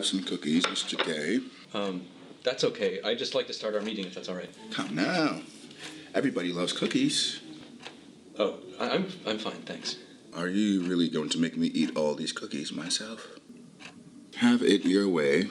have some cookies, Mr. K? That's okay. I'd just like to start our meeting if that's all right. Come now. Everybody loves cookies. Oh, I'm fine, thanks. Are you really going to make me eat all these cookies myself? Have it your way.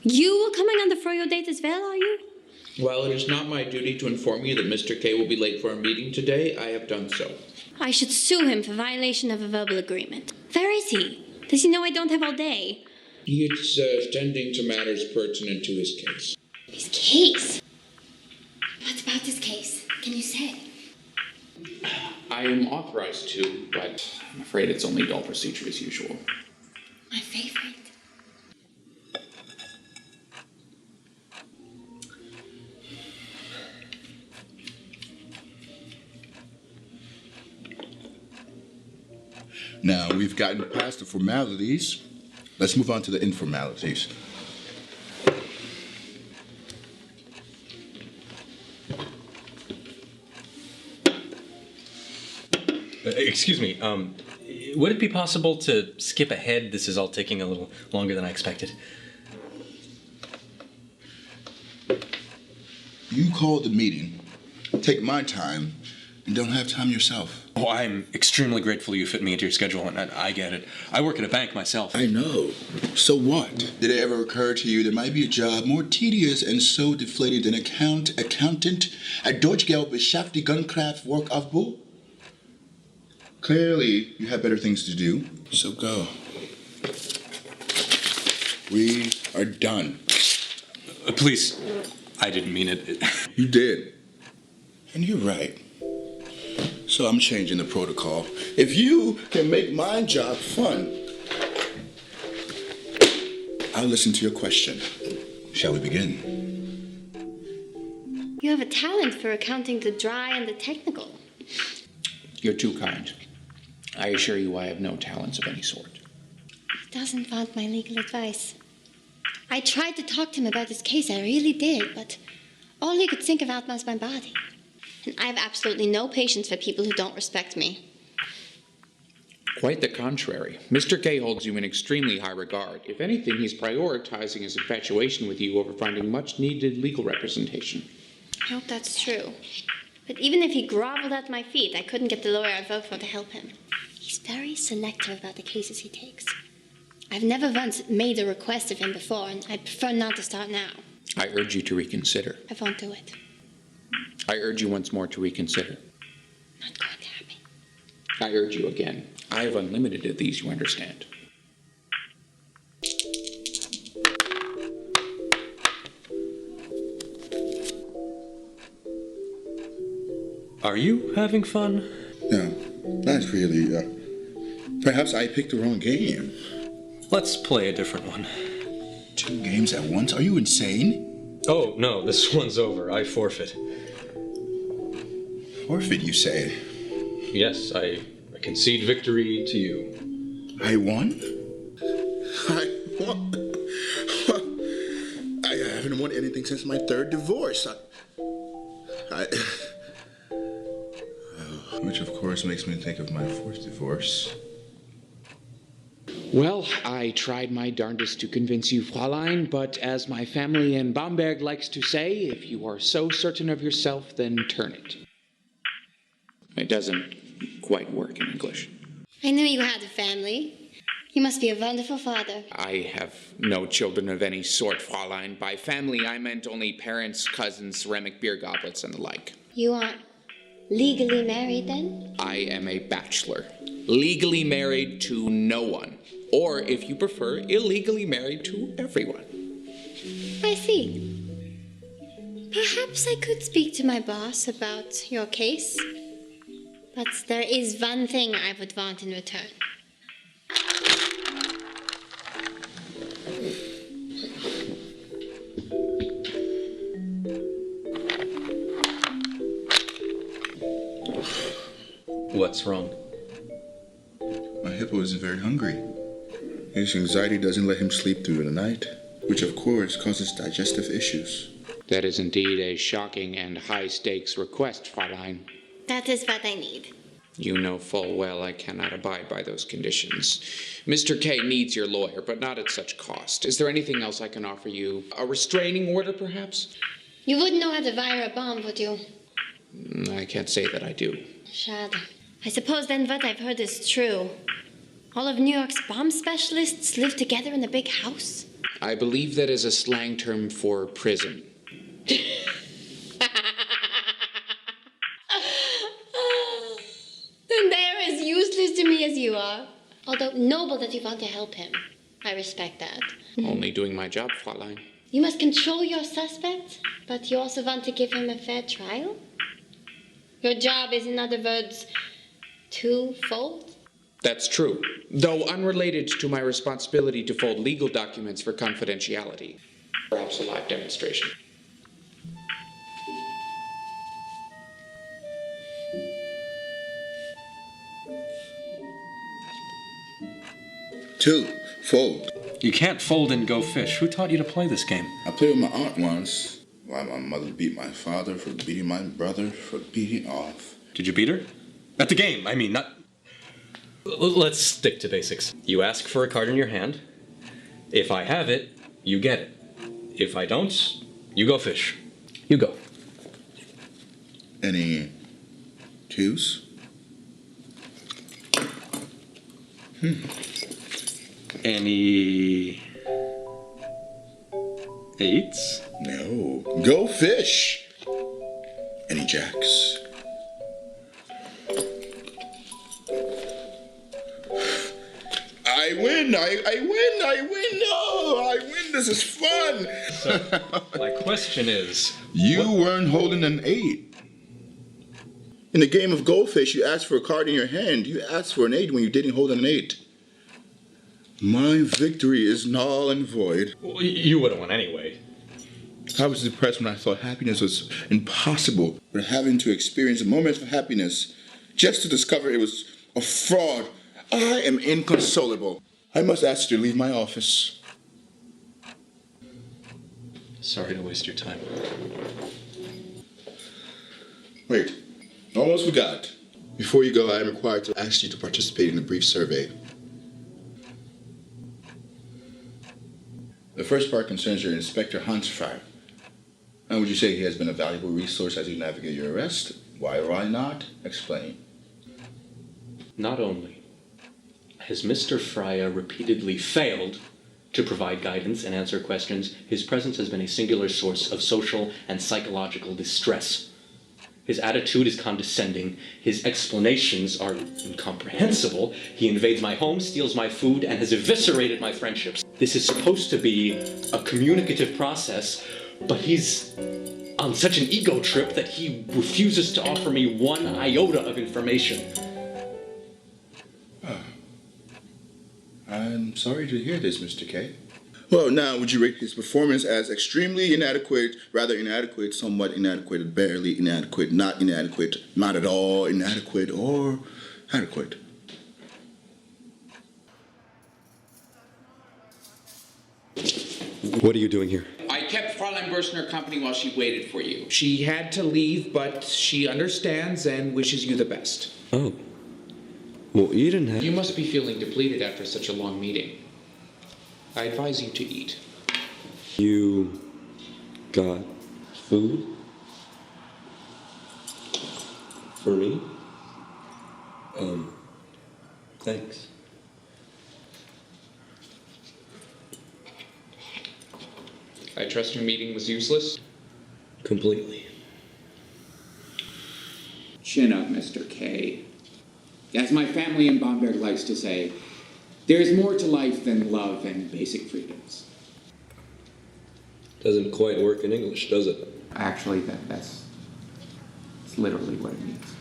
You are coming on the Freie date as well, are you? While it is not my duty to inform you that Mr. K will be late for our meeting today, I have done so. I should sue him for violation of a verbal agreement. Where is he? Does he know I don't have all day? It's tending to matters pertinent to his case. His case? What about his case? Can you say? I am authorized to, but I'm afraid it's only dull procedure as usual. My favorite. Now, we've gotten past the formalities. Let's move on to the informalities. Excuse me, would it be possible to skip ahead? This is all taking a little longer than I expected. You called the meeting, take my time, and don't have time yourself. Oh, I'm extremely grateful you fit me into your schedule, and I get it. I work at a bank myself. I know. So what? Did it ever occur to you there might be a job more tedious and so deflated than accountant at Deutsche Beschäftigte Gunkraft Work auf Bull? Clearly, you have better things to do, so go. We are done. Please, I didn't mean it. You did. And you're right. So I'm changing the protocol. If you can make my job fun, I'll listen to your question. Shall we begin? You have a talent for accounting the dry and the technical. You're too kind. I assure you I have no talents of any sort. He doesn't want my legal advice. I tried to talk to him about his case, I really did, but all he could think about was my body. And I have absolutely no patience for people who don't respect me. Quite the contrary. Mr. K holds you in extremely high regard. If anything, he's prioritizing his infatuation with you over finding much-needed legal representation. I hope that's true. But even if he groveled at my feet, I couldn't get the lawyer I vote for to help him. He's very selective about the cases he takes. I've never once made a request of him before, and I'd prefer not to start now. I urge you to reconsider. I won't do it. I urge you once more to reconsider. Not going to happen. I urge you again. I have unlimited of these, you understand. Are you having fun? No, not really. Perhaps I picked the wrong game. Let's play a different one. 2 games at once? Are you insane? Oh, no, this one's over. I forfeit. Forfeit, you say? Yes, I concede victory to you. I won? I won? I haven't won anything since my 3rd divorce. Which, of course, makes me think of my 4th divorce. Well, I tried my darndest to convince you, Fräulein, but as my family in Bamberg likes to say, if you are so certain of yourself, then turn it. It doesn't quite work in English. I knew you had a family. You must be a wonderful father. I have no children of any sort, Fräulein. By family, I meant only parents, cousins, ceramic beer goblets, and the like. You aren't legally married, then? I am a bachelor. Legally married to no one. Or, if you prefer, illegally married to everyone. I see. Perhaps I could speak to my boss about your case. But there is one thing I would want in return. What's wrong? My hippo is very hungry. His anxiety doesn't let him sleep through the night, which of course causes digestive issues. That is indeed a shocking and high-stakes request, Fräulein. That is what I need. You know full well I cannot abide by those conditions. Mr. K needs your lawyer, but not at such cost. Is there anything else I can offer you? A restraining order, perhaps? You wouldn't know how to fire a bomb, would you? I can't say that I do. Schade. I suppose then what I've heard is true. All of New York's bomb specialists live together in a big house? I believe that is a slang term for prison. Then they're as useless to me as you are. Although noble that you want to help him. I respect that. Only doing my job, Fräulein. You must control your suspect, but you also want to give him a fair trial? Your job is, in other words, twofold? That's true, though unrelated to my responsibility to fold legal documents for confidentiality. Perhaps a live demonstration. Two, fold. You can't fold and go fish. Who taught you to play this game? I played with my aunt once. Why my mother beat my father for beating my brother for beating off. Did you beat her? At the game, I mean, not... Let's stick to basics. You ask for a card in your hand. If I have it, you get it. If I don't, you go fish. You go. Any twos? Any... eights? No. Go fish. Any jacks? I win! I win! No! I win! This is fun! So, my question is... You weren't holding an 8. In the game of goldfish, you asked for a card in your hand. You asked for an 8 when you didn't hold an 8. My victory is null and void. Well, you would have won anyway. I was depressed when I thought happiness was impossible. But having to experience a moment of happiness just to discover it was a fraud, I am inconsolable. I must ask you to leave my office. Sorry to waste your time. Wait, almost forgot. Before you go, I am required to ask you to participate in a brief survey. The first part concerns your Inspector Hans Freie. And would you say he has been a valuable resource as you navigate your arrest? Why or why not? Explain. Not only has Mr. Freie repeatedly failed to provide guidance and answer questions, his presence has been a singular source of social and psychological distress. His attitude is condescending. His explanations are incomprehensible. He invades my home, steals my food, and has eviscerated my friendships. This is supposed to be a communicative process, but he's on such an ego trip that he refuses to offer me one iota of information. I'm sorry to hear this, Mr. K. Well, now, would you rate his performance as extremely inadequate, rather inadequate, somewhat inadequate, barely inadequate, not at all inadequate, or adequate? What are you doing here? I kept Fräulein Burstner company while she waited for you. She had to leave, but she understands and wishes you the best. Oh. Well, you didn't have... You must be feeling depleted after such a long meeting. I advise you to eat. You got food? For me? Thanks. I trust your meeting was useless? Completely. Chin up, Mr. K. As my family in Bamberg likes to say, There's more to life than love and basic freedoms. Doesn't quite work in English, does it? Actually, that's literally what it means.